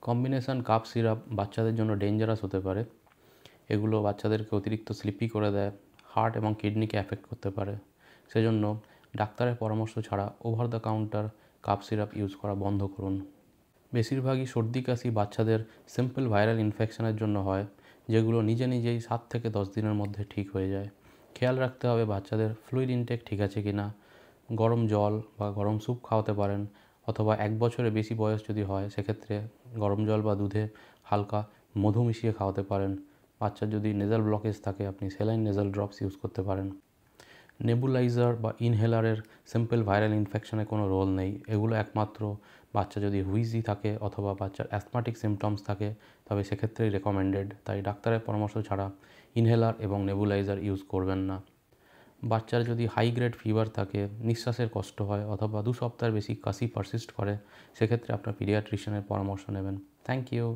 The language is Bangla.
কম্বিনেশন কাপ সিরাপ বাচ্চাদের জন্য ডেঞ্জারাস হতে পারে। এগুলো বাচ্চাদেরকে অতিরিক্ত স্লিপি করে দেয়, হার্ট এবং কিডনিকে অ্যাফেক্ট করতে পারে। সেজন্য ডাক্তারের পরামর্শ ছাড়া over the counter cough syrup use করা বন্ধ করুন। বেশিরভাগই সর্দি কাশি বাচ্চাদের সিম্পল ভাইরাল ইনফেকশনের জন্য হয়, যেগুলো নিজে নিজেই 7 থেকে 10 দিনের মধ্যে ঠিক হয়ে যায়। খেয়াল রাখতে হবে বাচ্চাদের ফ্লুইড ইনটেক ঠিক আছে কিনা। গরম জল বা গরম স্যুপ খাওয়াতে পারেন, অথবা 1 বছরের বেশি বয়স যদি হয় সেক্ষেত্রে গরম জল বা দুধে হালকা মধু মিশিয়ে খাওয়াতে পারেন। বাচ্চার যদি নেজাল ব্লকেজ থাকে আপনি স্যালাইন নেজাল ড্রপস ইউজ করতে পারেন। নেবুলাইজার বা ইনহেলারের সিম্পল ভাইরাল ইনফেকশনে কোনো রোল নেই। এগুলো একমাত্র বাচ্চা যদি হুইজি থাকে অথবা বাচ্চার অ্যাসথমাটিক সিমটমস থাকে তবে সেক্ষেত্রেই রেকমেন্ডেড। তাই ডাক্তারের পরামর্শ ছাড়া ইনহেলার এবং নেবুলাইজার ইউজ করবেন না। বাচ্চার যদি হাই গ্রেড ফিভার থাকে, নিঃশ্বাসের কষ্ট হয় অথবা 2 সপ্তাহের বেশি কাশি পারসিস্ট করে সেক্ষেত্রে আপনার পিডিয়াট্রিশিয়ানের পরামর্শ নেবেন। Thank you.